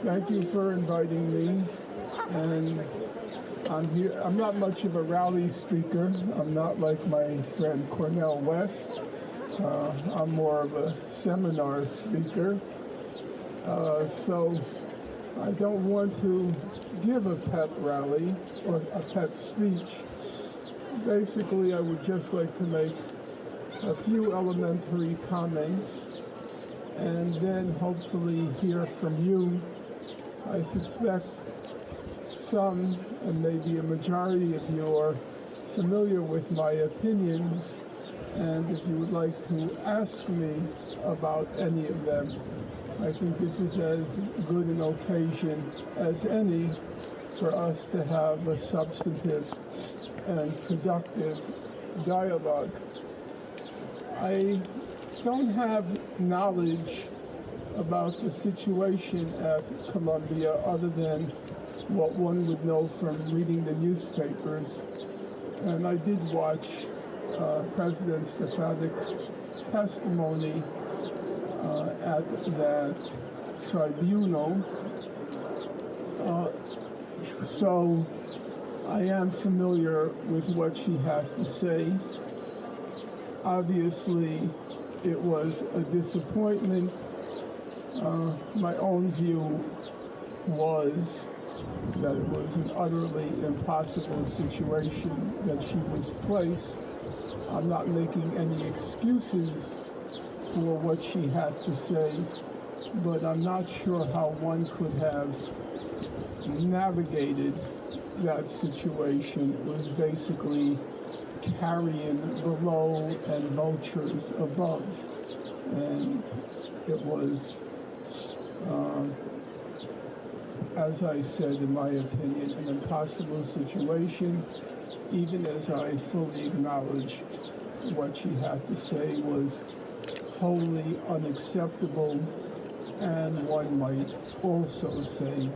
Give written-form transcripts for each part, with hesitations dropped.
Thank you for inviting me. And I'm here. I'm not much of a rally speaker. I'm not like my friend Cornel West. I'm more of a seminar speaker. So I don't want to give a pep rally or a pep speech. Basically, I would just like to make a few elementary comments and then hopefully hear from you. I suspect some, and maybe a majority of you, are familiar with my opinions, and if you would like to ask me about any of them, I think this is as good an occasion as any for us to have a substantive and productive dialogue. I don't have knowledge about the situation at Columbia other than what one would know from reading the newspapers. And I did watch President Stefanik's testimony at that tribunal. So I am familiar with what she had to say. Obviously, it was a disappointment. My own view was that it was an utterly impossible situation that she was placed. I'm not making any excuses for what she had to say, but I'm not sure how one could have navigated that situation. It was basically carrion below and vultures above, and it was as I said, in my opinion, an impossible situation, even as I fully acknowledge what she had to say was wholly unacceptable, and one might also say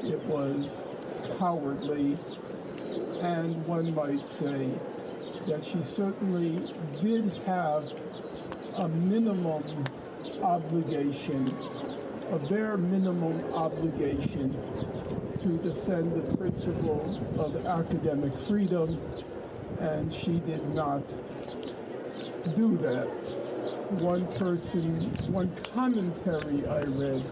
it was cowardly, and one might say that she certainly did have a minimum obligation, a bare minimum obligation to defend the principle of academic freedom, and she did not do that. One commentary I read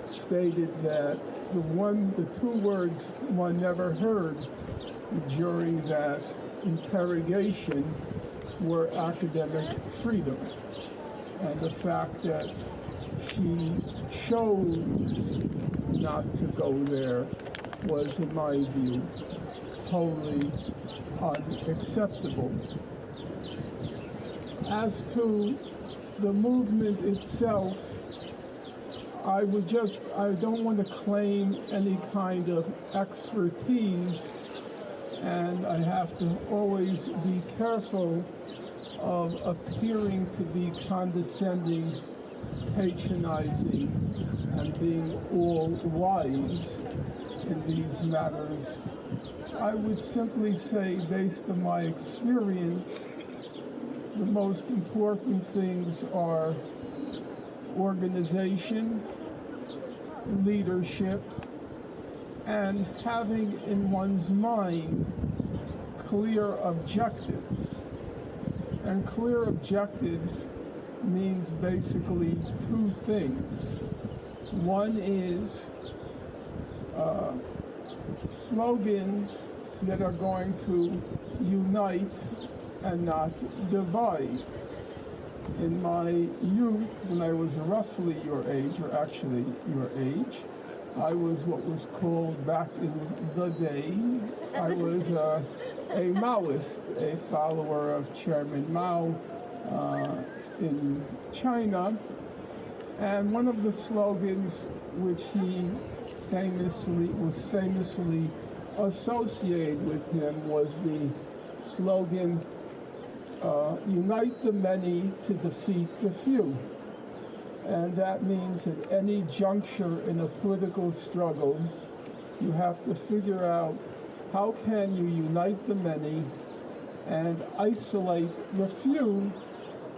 stated that the two words one never heard during that interrogation were academic freedom, and the fact that she chose not to go there was, in my view, wholly unacceptable. As to the movement itself, I don't want to claim any kind of expertise, and I have to always be careful of appearing to be condescending, patronizing, and being all wise in these matters. I would simply say, based on my experience, the most important things are organization, leadership, and having in one's mind clear objectives. And clear objectives means basically two things. One is slogans that are going to unite and not divide. In my youth, when I was roughly your age, or actually your age, I was what was called back in the day, I was a Maoist, a follower of Chairman Mao in China. And one of the slogans which he was famously associated with him was the slogan, unite the many to defeat the few. And that means at any juncture in a political struggle, you have to figure out how can you unite the many and isolate the few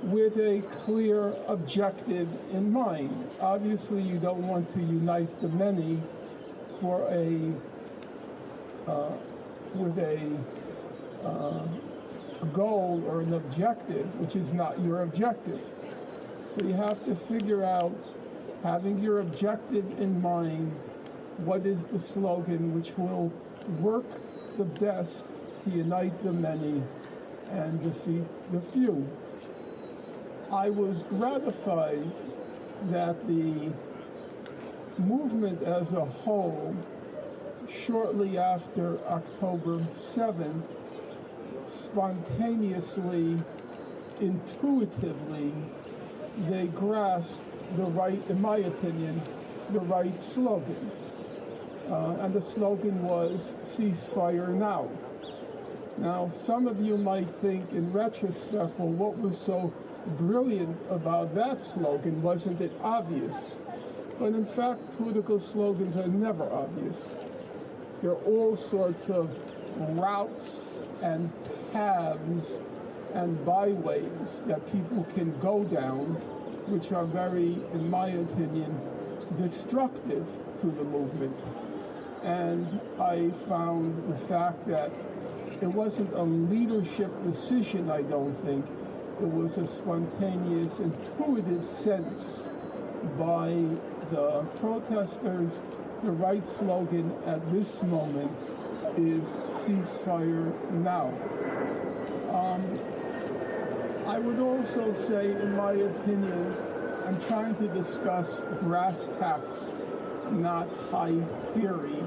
with a clear objective in mind. Obviously, you don't want to unite the many for with a goal or an objective which is not your objective. So you have to figure out, having your objective in mind, what is the slogan which will work the best to unite the many and defeat the few. I was gratified that the movement as a whole, shortly after October 7th, spontaneously, intuitively, they grasped the right, in my opinion, the right slogan. And the slogan was, "Ceasefire now." Now, some of you might think in retrospect, well, what was so brilliant about that slogan? Wasn't it obvious? But in fact, political slogans are never obvious. There are all sorts of routes and paths and byways that people can go down, which are very, in my opinion, destructive to the movement. And I found the fact that it wasn't a leadership decision, I don't think. It was a spontaneous, intuitive sense by the protesters. The right slogan at this moment is "Ceasefire now." I would also say, in my opinion, I'm trying to discuss brass tacks, not high theory.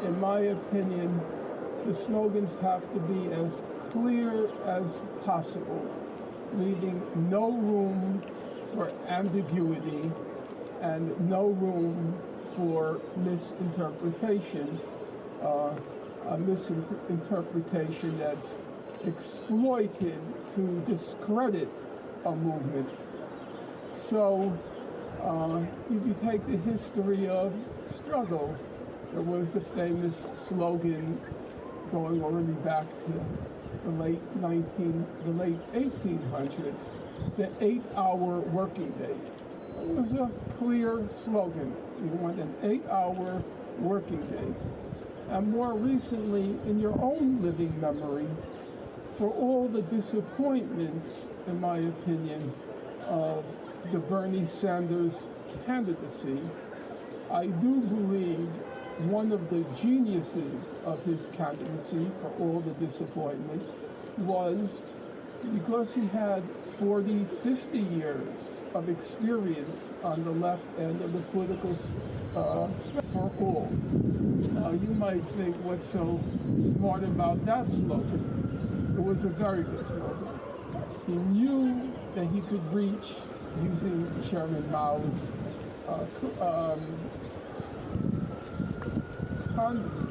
In my opinion, the slogans have to be as clear as possible, leaving no room for ambiguity and no room for misinterpretation, a misinterpretation that's exploited to discredit a movement. So if you take the history of struggle, there was the famous slogan going already back to the late 1800s, the 8-hour working day. It was a clear slogan. You want an 8-hour working day. And more recently, in your own living memory, for all the disappointments, in my opinion, of the Bernie Sanders candidacy, I do believe one of the geniuses of his candidacy, for all the disappointment, was because he had 40, 50 years of experience on the left end of the political spectrum for all. You might think, what's so smart about that slogan? It was a very good slogan. He knew that he could reach, using Chairman Mao's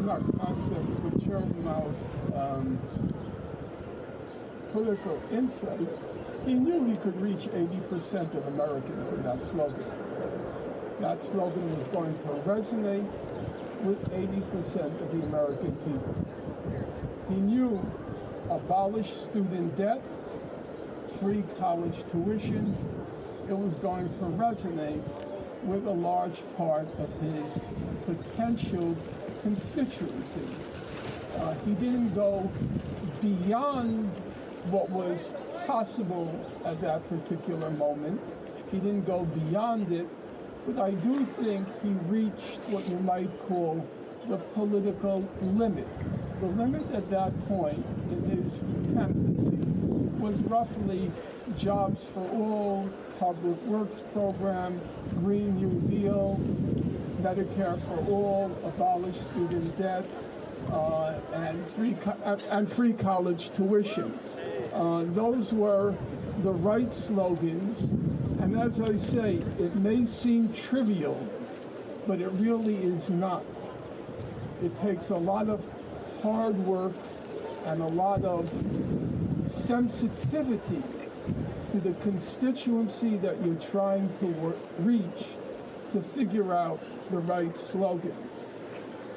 not concept, but Chairman Mao's political insight. He knew he could reach 80% of Americans with that slogan. That slogan was going to resonate with 80% of the American people. He knew abolish student debt, free college tuition. It was going to resonate with a large part of his potential constituency. He didn't go beyond what was possible at that particular moment. He didn't go beyond it, but I do think he reached what you might call the political limit. The limit at that point in his candidacy was roughly jobs for all, public works program, Green New Deal, Medicare for all, abolish student debt, and free college tuition. Those were the right slogans, and as I say, it may seem trivial, but it really is not. It takes a lot of hard work and a lot of sensitivity to the constituency that you're trying to reach to figure out the right slogans.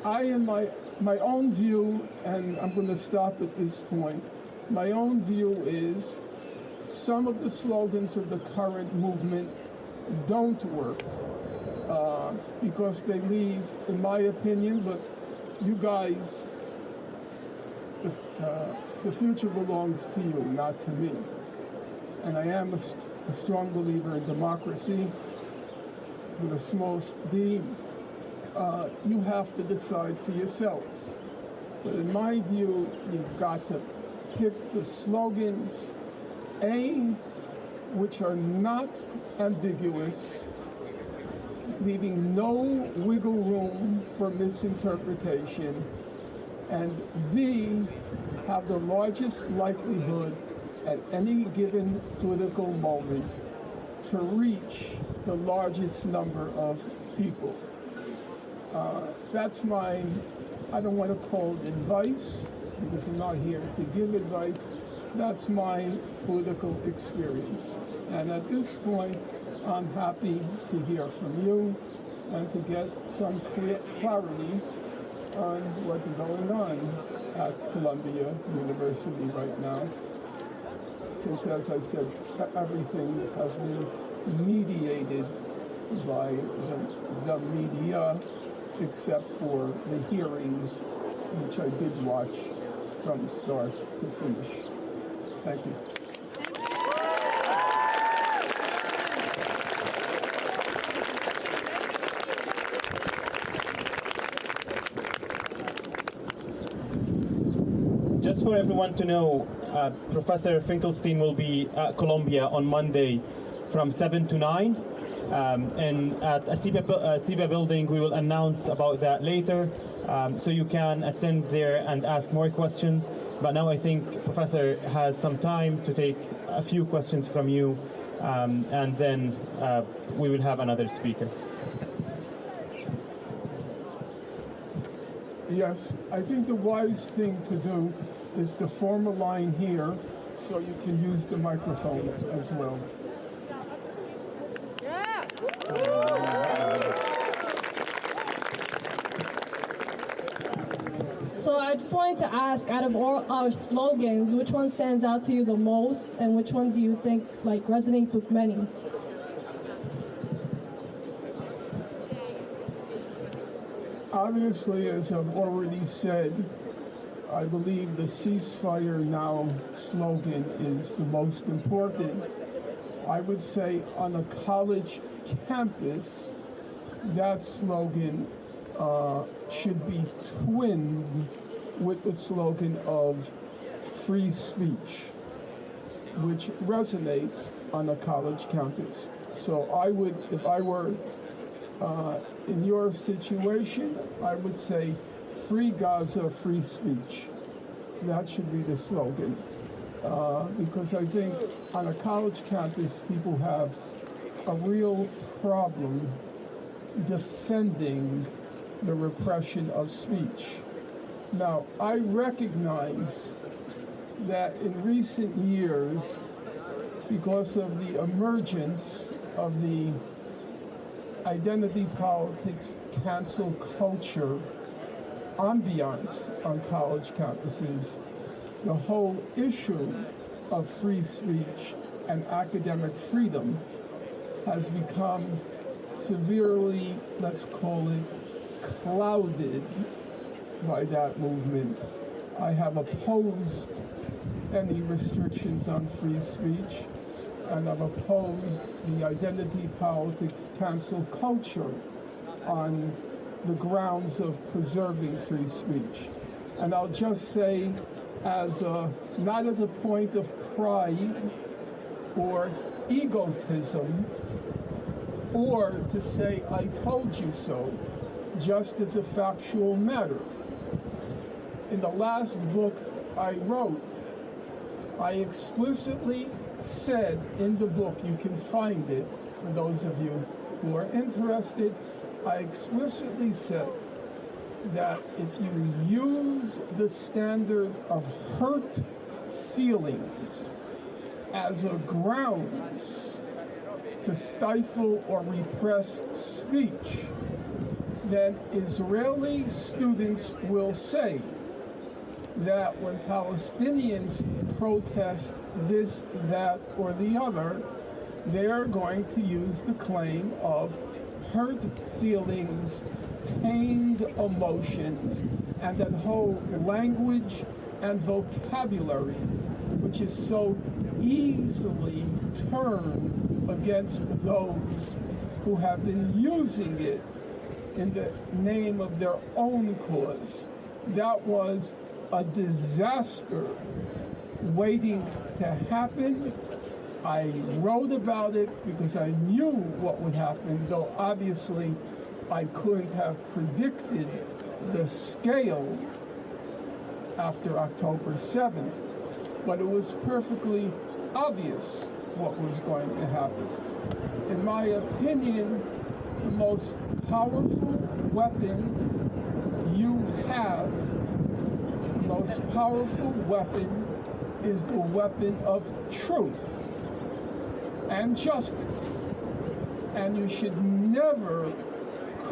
In my own view, and I'm going to stop at this point, my own view is some of the slogans of the current movement don't work because they leave, in my opinion, but you guys, the future belongs to you, not to me. And I am a strong believer in democracy with a small d. You have to decide for yourselves. But in my view, you've got to pick the slogans, which are not ambiguous, leaving no wiggle room for misinterpretation, and B, have the largest likelihood at any given political moment to reach the largest number of people. That's my, I don't want to call it advice, because I'm not here to give advice. That's my political experience. And at this point, I'm happy to hear from you and to get some clarity on what's going on at Columbia University right now, since, as I said, everything has been mediated by the media, except for the hearings, which I did watch from start to finish. Thank you. Just for everyone to know, Professor Finkelstein will be at Columbia on Monday from 7 to 9. And at SIVA building, we will announce about that later, so you can attend there and ask more questions. But now I think Professor has some time to take a few questions from you, and then we will have another speaker. Yes, I think the wise thing to do is to form a line here so you can use the microphone as well. So I just wanted to ask, out of all our slogans, which one stands out to you the most, and which one do you think resonates with many? Obviously, as I've already said, I believe the ceasefire now slogan is the most important. I would say on a college campus, that slogan should be twinned with the slogan of free speech, which resonates on a college campus. So I would, if I were in your situation, I would say free Gaza, free speech. That should be the slogan. Because I think on a college campus, people have a real problem defending the repression of speech. Now, I recognize that in recent years, because of the emergence of the identity politics, cancel culture ambiance on college campuses, the whole issue of free speech and academic freedom has become severely, let's call it, clouded by that movement. I have opposed any restrictions on free speech, and I've opposed the identity politics cancel culture on the grounds of preserving free speech. And I'll just say, as not as a point of pride or egotism, or to say I told you so, just as a factual matter. In the last book I wrote, I explicitly said in the book, you can find it for those of you who are interested, I explicitly said that if you use the standard of hurt feelings as a grounds to stifle or repress speech, then Israeli students will say that when Palestinians protest this, that, or the other, they're going to use the claim of hurt feelings, pained emotions, and that whole language and vocabulary, which is so easily turned against those who have been using it in the name of their own cause. That was a disaster waiting to happen. I wrote about it because I knew what would happen, though obviously I couldn't have predicted the scale after October 7th, but it was perfectly obvious what was going to happen. In my opinion, the most powerful weapon you have, the most powerful weapon is the weapon of truth and justice. And you should never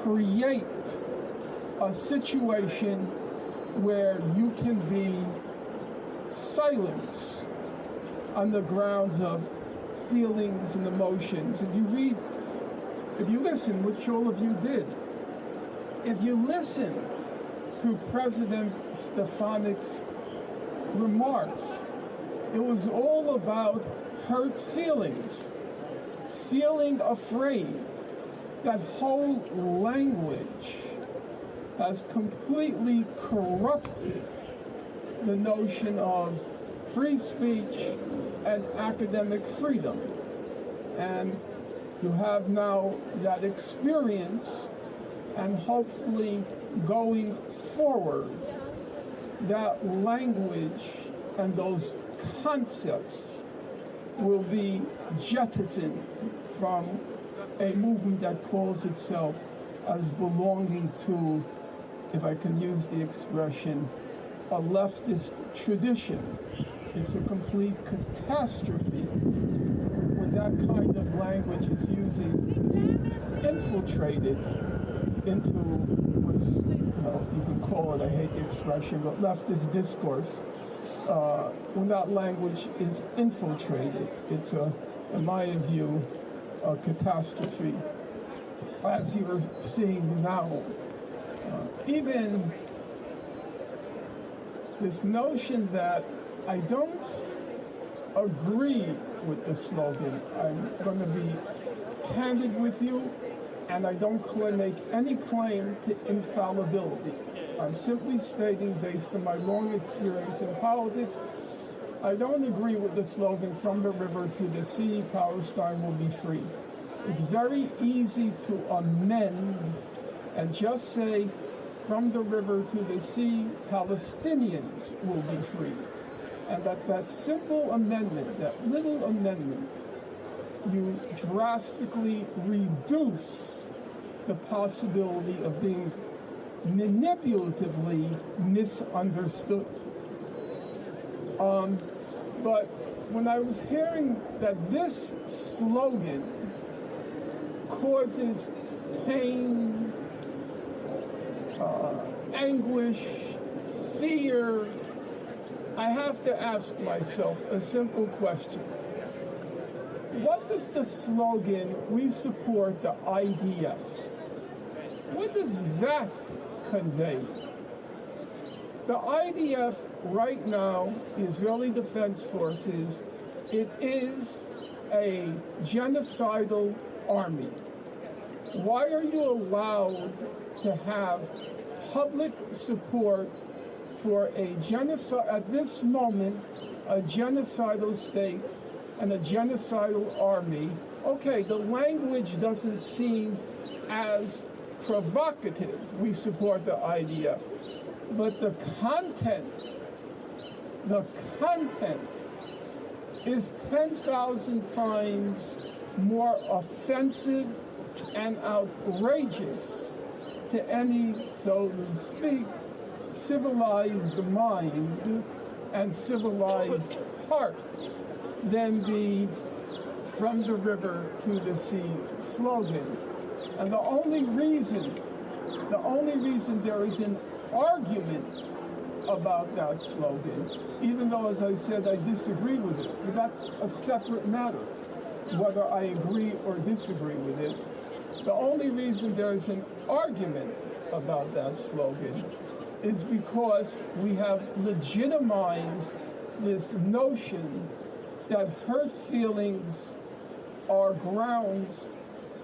create a situation where you can be silenced on the grounds of feelings and emotions. If you listen, which all of you did, if you listen to President Stefanik's remarks, it was all about hurt feelings, feeling afraid. That whole language has completely corrupted the notion of free speech and academic freedom. And you have now that experience, and hopefully going forward, that language and those concepts will be jettisoned from a movement that calls itself as belonging to, if I can use the expression, a leftist tradition. It's a complete catastrophe when that kind of language is infiltrated into what's, you can call it, I hate the expression, but leftist discourse. When that language is infiltrated, it's in my view, a catastrophe, as you're seeing now. Even this notion that I don't agree with the slogan. I'm going to be candid with you, and I don't make any claim to infallibility. I'm simply stating, based on my long experience in politics, I don't agree with the slogan, from the river to the sea, Palestine will be free. It's very easy to amend and just say, from the river to the sea, Palestinians will be free. And that simple amendment, that little amendment, you drastically reduce the possibility of being manipulatively misunderstood. But when I was hearing that this slogan causes pain, anguish, fear, I have to ask myself a simple question. What does the slogan, "We support the IDF," what does that convey? The IDF right now, Israeli Defense Forces, it is a genocidal army. Why are you allowed to have public support for a genocide, at this moment, a genocidal state and a genocidal army? Okay, the language doesn't seem as provocative, we support the IDF, but the content is 10,000 times more offensive and outrageous to any, so to speak, civilized mind and civilized heart than the "from the river to the sea" slogan. And the only reason there is an argument about that slogan, even though, as I said, I disagree with it. But that's a separate matter, whether I agree or disagree with it. The only reason there's an argument about that slogan is because we have legitimized this notion that hurt feelings are grounds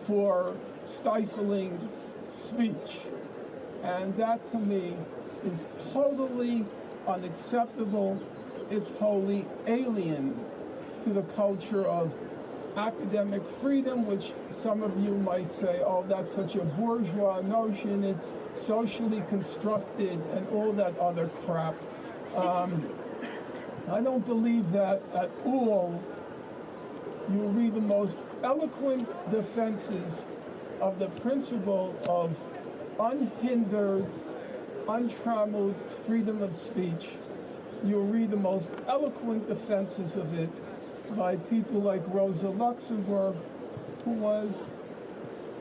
for stifling speech. And that, to me, is totally unacceptable. It's wholly alien to the culture of academic freedom, which some of you might say, oh, that's such a bourgeois notion, it's socially constructed, and all that other crap. I don't believe that at all. You will read the most eloquent defenses of the principle of unhindered, untrammeled freedom of speech. You'll read the most eloquent defenses of it by people like Rosa Luxemburg, who was,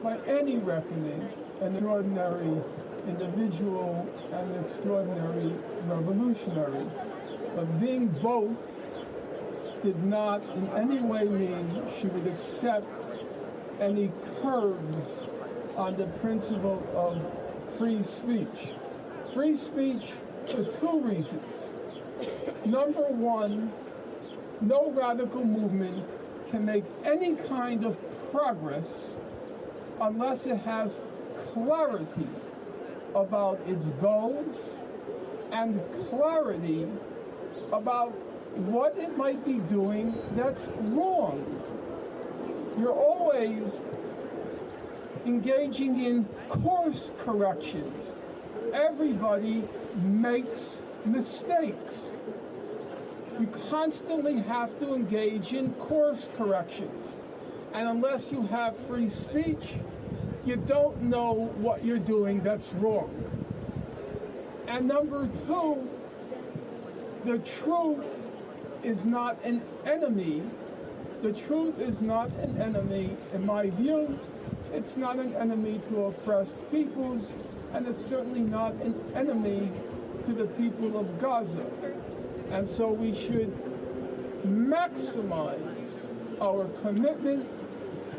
by any reckoning, an extraordinary individual and an extraordinary revolutionary. But being both did not in any way mean she would accept any curbs on the principle of free speech. Free speech for two reasons. Number one, no radical movement can make any kind of progress unless it has clarity about its goals and clarity about what it might be doing that's wrong. You're always engaging in course corrections. Everybody makes mistakes. You constantly have to engage in course corrections. And unless you have free speech, you don't know what you're doing that's wrong. And number two, the truth is not an enemy. The truth is not an enemy, in my view. It's not an enemy to oppressed peoples, and it's certainly not an enemy to the people of Gaza. And so we should maximize our commitment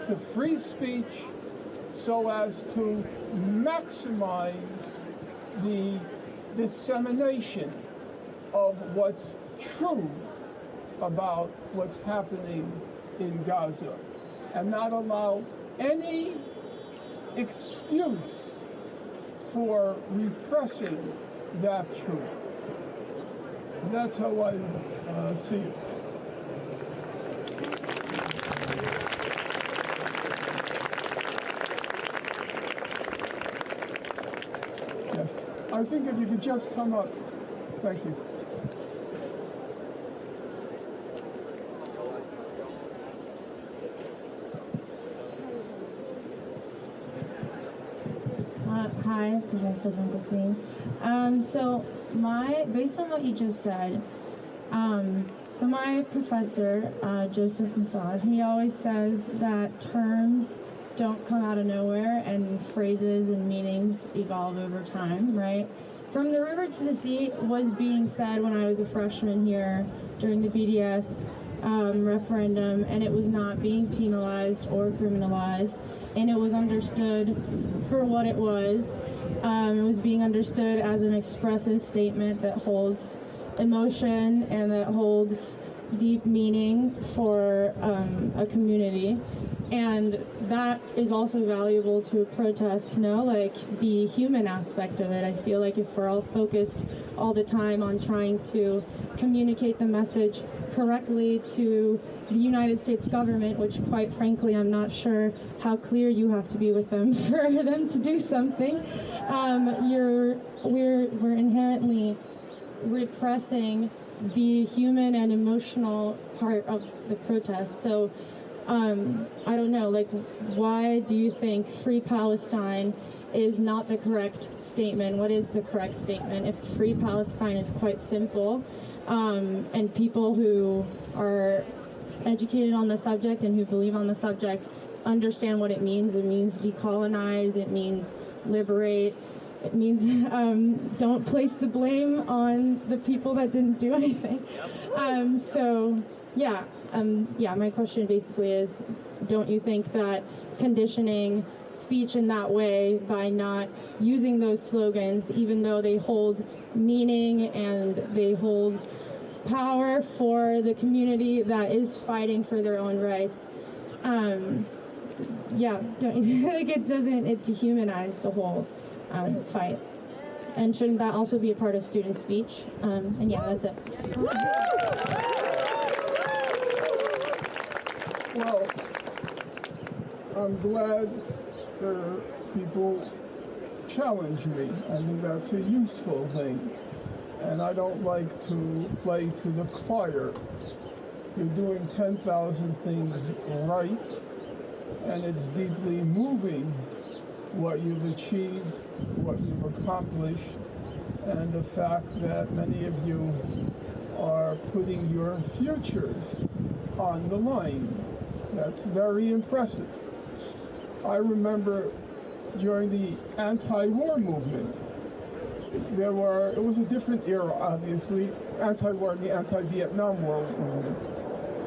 to free speech so as to maximize the dissemination of what's true about what's happening in Gaza, and not allow any excuse for repressing that truth. That's how I see it. Yes, I think if you could just come up. Thank you. Hi, Professor Finkelstein. Based on what you just said, so my professor, Joseph Massad, he always says that terms don't come out of nowhere and phrases and meanings evolve over time, right? From the river to the sea was being said when I was a freshman here during the BDS referendum, and it was not being penalized or criminalized, and it was understood for what it was. It was being understood as an expressive statement that holds emotion and that holds deep meaning for a community. And that is also valuable to a protest, like the human aspect of it. I feel like if we're all focused all the time on trying to communicate the message correctly to the United States government, which quite frankly I'm not sure how clear you have to be with them for them to do something, we're inherently repressing the human and emotional part of the protest. So I don't know, why do you think Free Palestine is not the correct statement? What is the correct statement? If Free Palestine is quite simple, and people who are educated on the subject and who believe on the subject understand what it means. It means decolonize, it means liberate, it means don't place the blame on the people that didn't do anything. My question basically is, don't you think that conditioning speech in that way by not using those slogans, even though they hold meaning and they hold power for the community that is fighting for their own rights, don't you think it dehumanize the whole fight? And shouldn't that also be a part of student speech? That's it. Well, I'm glad people challenge me. I think that's a useful thing. And I don't like to play to the choir. You're doing 10,000 things right, and it's deeply moving what you've achieved, what you've accomplished, and the fact that many of you are putting your futures on the line. That's very impressive. I remember during the anti-war movement, it was a different era, obviously, anti-war and the anti-Vietnam War movement.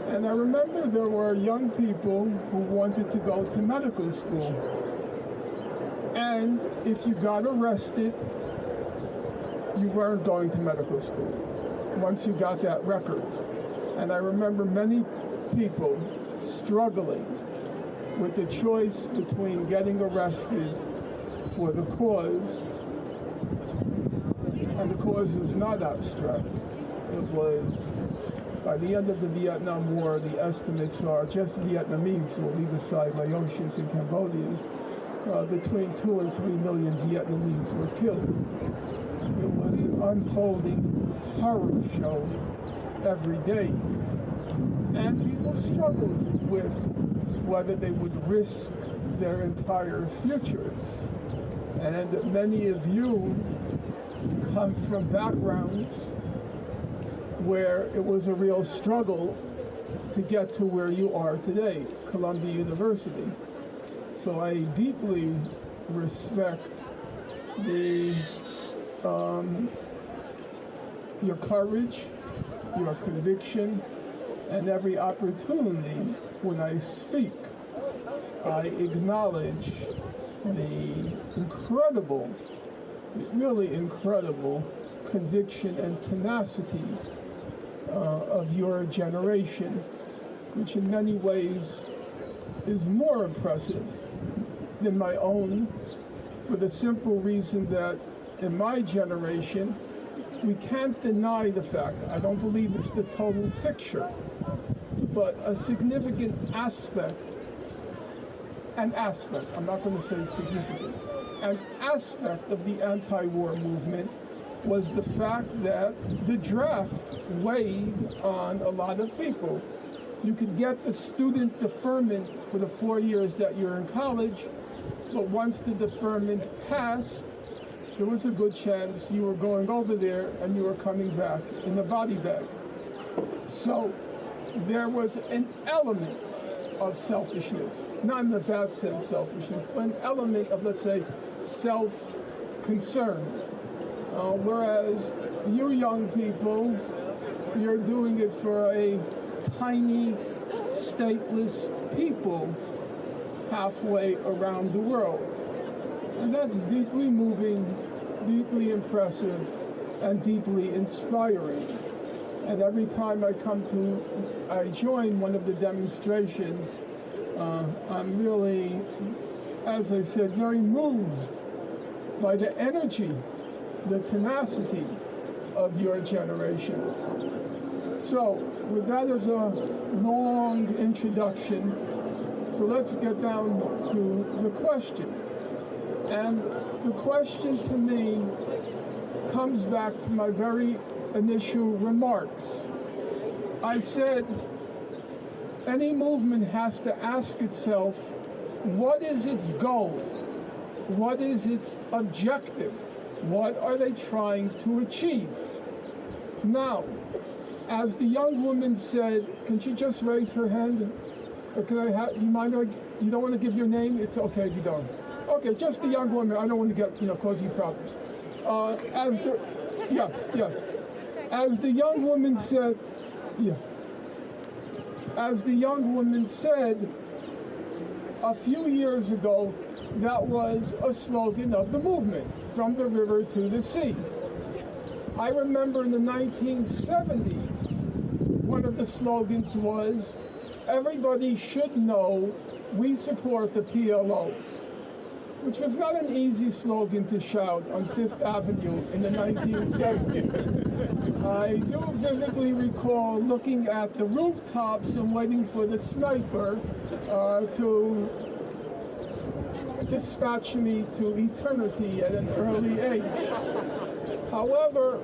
And I remember there were young people who wanted to go to medical school. And if you got arrested, you weren't going to medical school once you got that record. And I remember many people struggling with the choice between getting arrested for the cause, and the cause was not abstract. It was, by the end of the Vietnam War, the estimates are just Vietnamese, will leave aside Laotians and Cambodians, between 2 and 3 million Vietnamese were killed. It was an unfolding horror show every day. And people struggled with whether they would risk their entire futures. And many of you come from backgrounds where it was a real struggle to get to where you are today, Columbia University. So I deeply respect your courage, your conviction, and every opportunity when I speak, I acknowledge the really incredible conviction and tenacity of your generation, which in many ways is more impressive than my own, for the simple reason that in my generation, we can't deny the fact, I don't believe it's the total picture, but a significant aspect, I'm not going to say significant, an aspect of the anti-war movement was the fact that the draft weighed on a lot of people. You could get the student deferment for the 4 years that you're in college, but once the deferment passed, there was a good chance you were going over there and you were coming back in a body bag. So there was an element of selfishness, not in the bad sense selfishness, but an element of, let's say, self-concern. Whereas you young people, you're doing it for a tiny, stateless people halfway around the world. And that's deeply moving, deeply impressive, and deeply inspiring. And every time I join one of the demonstrations, I'm really, as I said, very moved by the energy, the tenacity of your generation. So, with that as a long introduction, so let's get down to the question. And the question to me comes back to my very initial remarks. I said, any movement has to ask itself, what is its goal? What is its objective? What are they trying to achieve? Now, as the young woman said, can she just raise her hand? Or can I have, you mind, you don't want to give your name? It's okay if you don't. Okay, just the young woman. I don't want to get, cause you problems. Yes. As the young woman said, As the young woman said, a few years ago, that was a slogan of the movement, from the river to the sea. I remember in the 1970s, one of the slogans was, everybody should know we support the PLO, which was not an easy slogan to shout on Fifth Avenue in the 1970s. I do vividly recall looking at the rooftops and waiting for the sniper to dispatch me to eternity at an early age. However,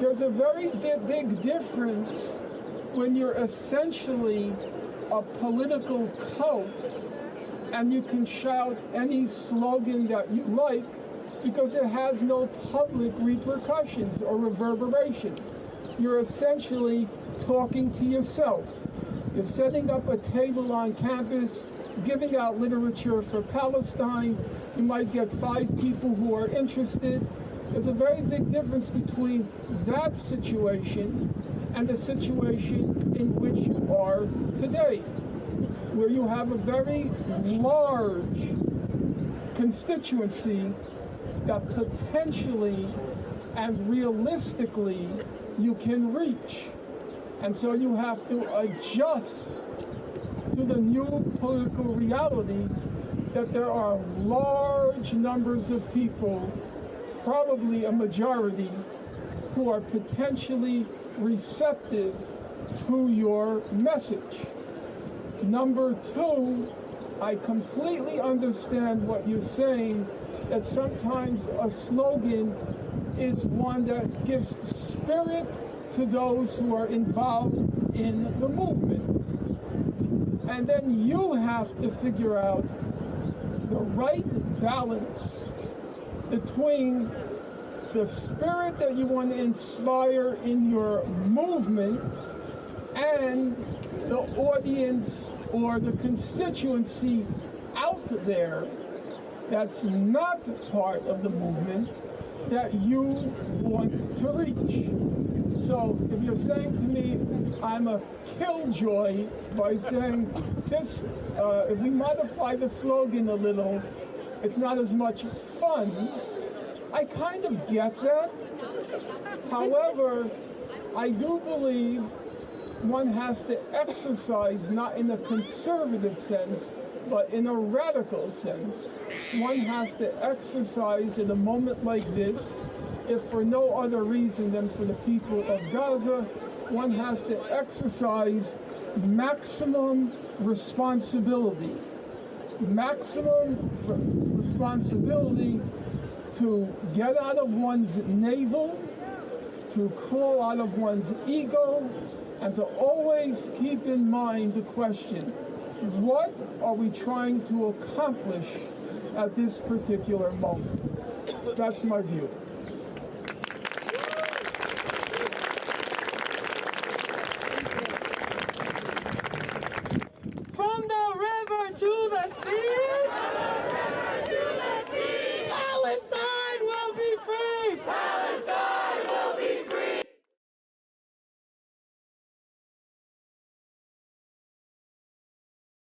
there's a very big difference when you're essentially a political cult and you can shout any slogan that you like because it has no public repercussions or reverberations. You're essentially talking to yourself. You're setting up a table on campus, giving out literature for Palestine. You might get 5 people who are interested. There's a very big difference between that situation and the situation in which you are today, where you have a very large constituency that potentially and realistically you can reach. And so you have to adjust to the new political reality that there are large numbers of people, probably a majority, who are potentially receptive to your message. Number 2, I completely understand what you're saying, that sometimes a slogan is one that gives spirit to those who are involved in the movement. And then you have to figure out the right balance between the spirit that you want to inspire in your movement and the audience or the constituency out there that's not part of the movement that you want to reach. So if you're saying to me, I'm a killjoy by saying this, if we modify the slogan a little, it's not as much fun, I kind of get that. However, I do believe one has to exercise, not in a conservative sense, but in a radical sense. One has to exercise in a moment like this, if for no other reason than for the people of Gaza, one has to exercise maximum responsibility. Maximum responsibility to get out of one's navel, to crawl out of one's ego, and to always keep in mind the question, what are we trying to accomplish at this particular moment? That's my view.